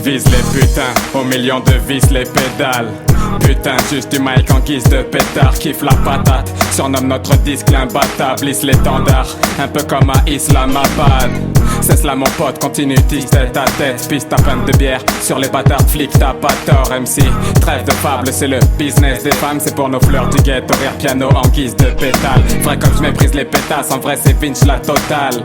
vise les putains, au million de vis les pédales. Putain, juste du mic en guise de pétard. Kiffe la patate, surnomme notre disque l'imbattable. Lisse l'étendard, un peu comme à Islamabad. C'est cela mon pote, continue, tisse tête à tête. Pisse ta pinte de bière, sur les bâtards flics t'as pas tort MC. Trêve de fable, c'est le business des femmes. C'est pour nos fleurs du ghetto, rire piano en guise de pétale. Vrai comme je méprise les pétasses, en vrai c'est Vinci la totale.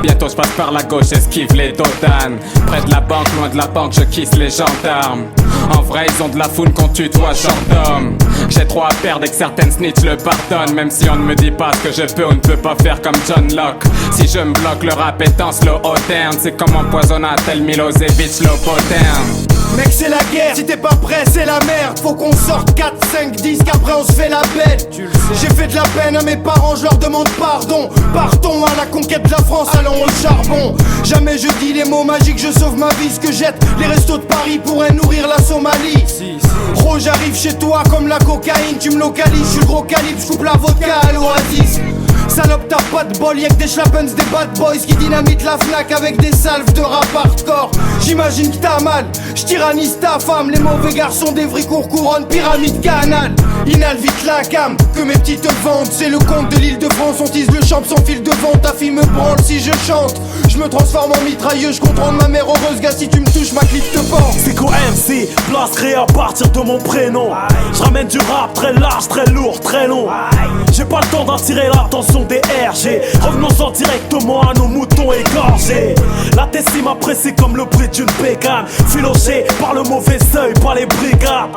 Bientôt je passe par la gauche, esquive les dodanes. Près de la banque, loin de la banque, je kiss les gendarmes. En vrai ils ont de la foule qu'on tutoie gendarme. J'ai trop à perdre et que certaines snitch le pardonnent. Même si on ne me dit pas ce que je peux ou ne peux pas faire comme John Locke. Si je me bloque, le rap est en slow moderne. C'est comme empoisonner un tel Milosevic, l'opoterne. Mec c'est la guerre, si t'es pas prêt c'est la merde. Faut qu'on sorte 4, 5, 10 qu'après on se fait la belle. J'ai fait de la peine à mes parents, je leur demande pardon. Partons à la conquête de la France, allons au charbon. Jamais je dis les mots magiques, je sauve ma vie. Ce que jette les restos de Paris pourraient nourrir la Somalie. Gros j'arrive chez toi comme la cocaïne. Tu me localises, je suis le gros calibre, je coupe la vodka à l'oasis. Salope t'as pas de bol, y'a que des schlappens, des bad boys qui dynamitent la Fnac avec des salves de rap hardcore. J'imagine que t'as mal, j'tyrannise ta femme. Les mauvais garçons des vricourt couronne, pyramide canal. Inhale vite la cam, que mes petites vendent. C'est le comte de l'île de France, on tise le champ sans fil de vent. Ta fille me branle si je chante, je me transforme en mitrailleuse. Je contrôle ma mère heureuse, gars si tu me touches ma clip te pend. C'est quoi MC, place créée à partir de mon prénom. Je ramène du rap très large, très lourd, très long. J'ai pas le temps d'en tirer l'attention des RG. Revenons-en directement à nos moutons égorgés. La Tessie m'a pressé comme le prix d'une pégane. Filogé par le mauvais œil, par les brigades.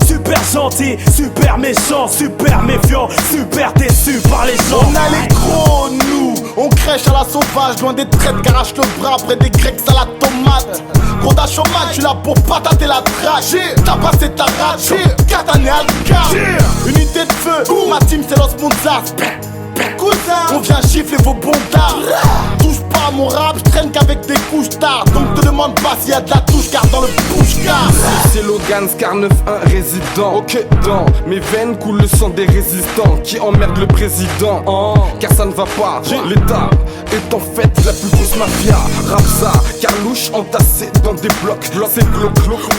Super gentil, super méchant, super méfiant, super déçu par les gens. On a les gros nous, on crèche à la sauvage. Loin des traites qu'arrachent le bras près des grecs à la tomate. Gros d'un chômage, tu là pour patater la traque. T'as passé ta rage, 4 années à l'cart. Unité de feu, ma team c'est Los Monzas. Cousin, on vient gifler vos bons dards. Touche pas à mon rap, j'traîne qu'avec des couches tard. Donc te demande pas s'il y a de la touche car dans le bouche-car. C'est Logan, Scar 9-1 résident. Ok, dans mes veines coule le sang des résistants qui emmerdent le président. Car ça ne va pas, l'État est en fait la plus grosse mafia. Rapsa, Carlouche entassé dans des blocs. C'est glauque,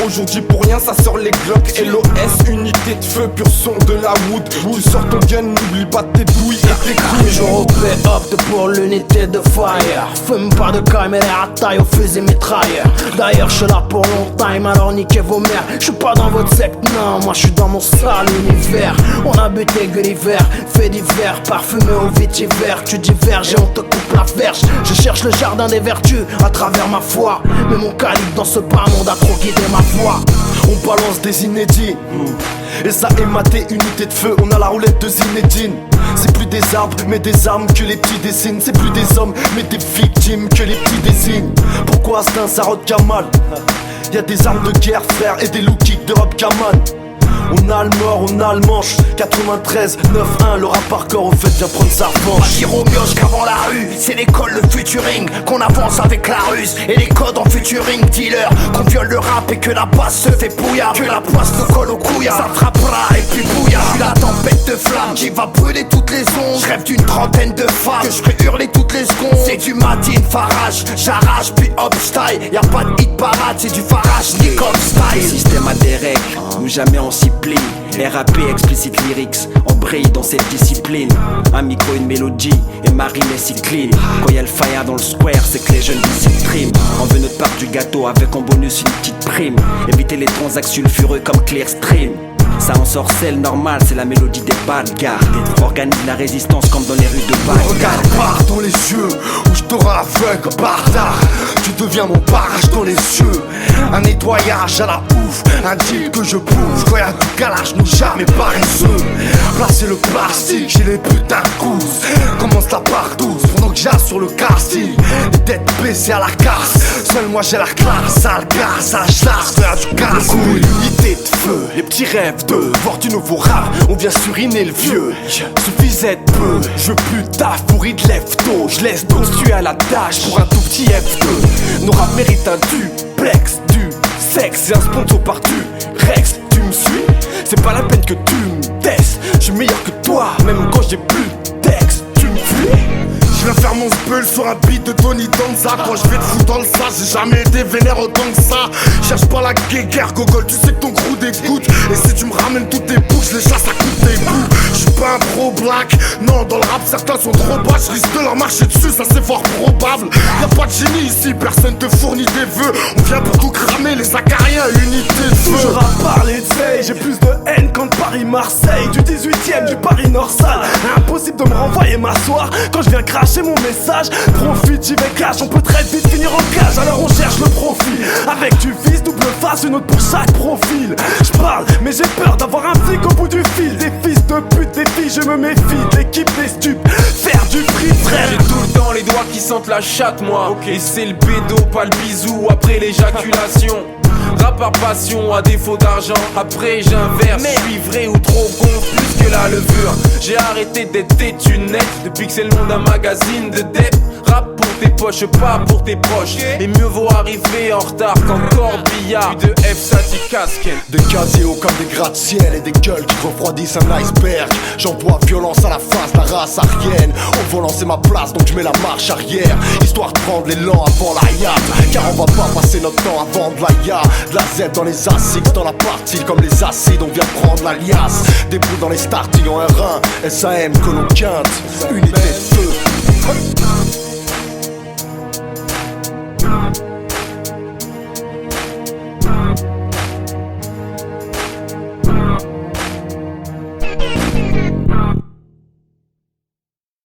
aujourd'hui pour rien ça sort les glocks. LOS, unité de feu, pur son de la wood. Tu sors ton gun, n'oublie pas tes douilles et tes couilles. Je repais opte pour l'unité de fire. Fume pas de caille mais les attailles au fusil mitrailleur. D'ailleurs je suis là pour long time alors niquez vos mères. Je suis pas dans votre secte, non, moi je suis dans mon sale univers. On a buté Gulliver, fait divers, parfumé au vétiver. Tu diverges et on te coupe la verge. Je cherche le jardin des vertus à travers ma foi. Mais mon calibre dans ce bas monde a trop guidé ma voix. On balance des inédits et ça est maté, unité de feu, on a la roulette de Zinedine. C'est plus des arbres mais des armes que les petits dessinent. C'est plus des hommes mais des victimes que les petits désignent. Pourquoi Astin ça rote Kamal? Y'a des armes de guerre frère et des low kicks de Rob Kaman. On a le mort, on a le manche. 93, 9-1, le rap hardcore au fait vient prendre sa revanche. Dire aux mioches qu'avant la rue, c'est l'école de futuring. Qu'on avance avec la ruse et les codes en futuring. Dealer, qu'on viole le rap et que la basse se fait bouillard. Que la poisse te colle au couillard, ça frappera et puis bouillard. Je suis la tempête de flamme qui va brûler toutes les ondes. Je rêve d'une trentaine de femmes que je ferai hurler toutes les secondes. C'est du Martin Farage, j'arrache puis hop j'taille. Y'a pas de hit parade, c'est du Farage ni comme style. Système à des règles, où jamais on s'y plie. RAP, explicit lyrics, on brille dans cette discipline. Un micro, une mélodie, et Marie Messi clean. Quand y'a le fire dans le square, c'est que les jeunes disciplines. On veut notre part du gâteau avec en bonus une petite prime. Éviter les transactions sulfureux comme Clearstream. Ça en sorcelle normal, c'est la mélodie des bad gars. Organise la résistance comme dans les rues de Bagdad. Regarde pas dans les yeux, ou je t'aurai aveugle, bâtard. Tu deviens mon barrage dans les yeux. Un nettoyage à la ouf, un deal que je bouffe. Quand y'a du calage, nous jamais paresseux. Placer le plastique, j'ai les putains de cousses. Commence la part 12, pendant que j'asse sur le casting. Les têtes baissées à la casse, seul moi j'ai la classe. Sale gars, sale chasse, faire du casse. L'unité de feu, les petits rêves de voir du nouveau rap, on vient suriner le vieux. Suffisait de peu, je veux plus de taf pour de lève tôt. Je laisse donc tuer à la tâche pour un tout petit F2. Nos rap méritent un duplex, du sexe et un sponsor par-dessus. Rex, tu me suis? C'est pas la peine que tu me testes. Je suis meilleur que toi, même quand j'ai plus de texte. Tu me fuis? Je viens faire mon spell sur un beat de Tony Danza. Quand je vais te foutre dans le sas, j'ai jamais été vénère autant que ça. Cherche pas la guéguerre, gogol, tu sais que ton crew dégoûte. Et si tu me ramènes toutes tes bouches, je les chasse à coups de tes bouts. J'suis pas un pro black, non, dans le rap certains sont trop bas. J'risque de leur marcher dessus, ça c'est fort probable. Y'a pas de génie ici, personne te fournit des vœux. On vient pour tout cramer, les acariens, unité de feu. Toujours à parler de veille, j'ai plus de haine qu'en Paris-Marseille. Du 18ème, du Paris-Nord-Sale. Impossible de me renvoyer m'asseoir quand je viens cracher mon message. Profite, j'y vais cash, on peut très vite finir en cage. Alors on cherche le profit, avec du vice, double face, une autre pour chaque profil. J'parle, mais j'ai peur d'avoir un flic au bout du fil. Des fils de pute, des filles, je me méfie de l'équipe des stupes. Faire du prix, frère. J'ai tout le temps les doigts qui sentent la chatte, moi. Et c'est le bédo, pas le bisou après l'éjaculation. Rap par passion, à défaut d'argent. Après j'inverse, je suis vrai ou trop gonfle plus que la levure. J'ai arrêté d'être têtu net depuis que c'est le nom d'un magazine de dep. Rap pour tes poches, pas pour tes proches. Et mieux vaut arriver en retard qu'en corbillard. Puis de F ça dit casquette. Des casiers hauts comme des gratte-ciel et des gueules qui refroidissent un iceberg. J'emploie violence à la face, la race arienne. Au volant c'est ma place donc je mets la marche arrière. Histoire de prendre l'élan avant la yacht. Car on va pas passer notre temps à vendre la ya. De la Z dans les acides, dans la partie comme les acides. On vient prendre l'alias. Des bouts dans les starting en R1, SAM, colon quinte. Unité de feu.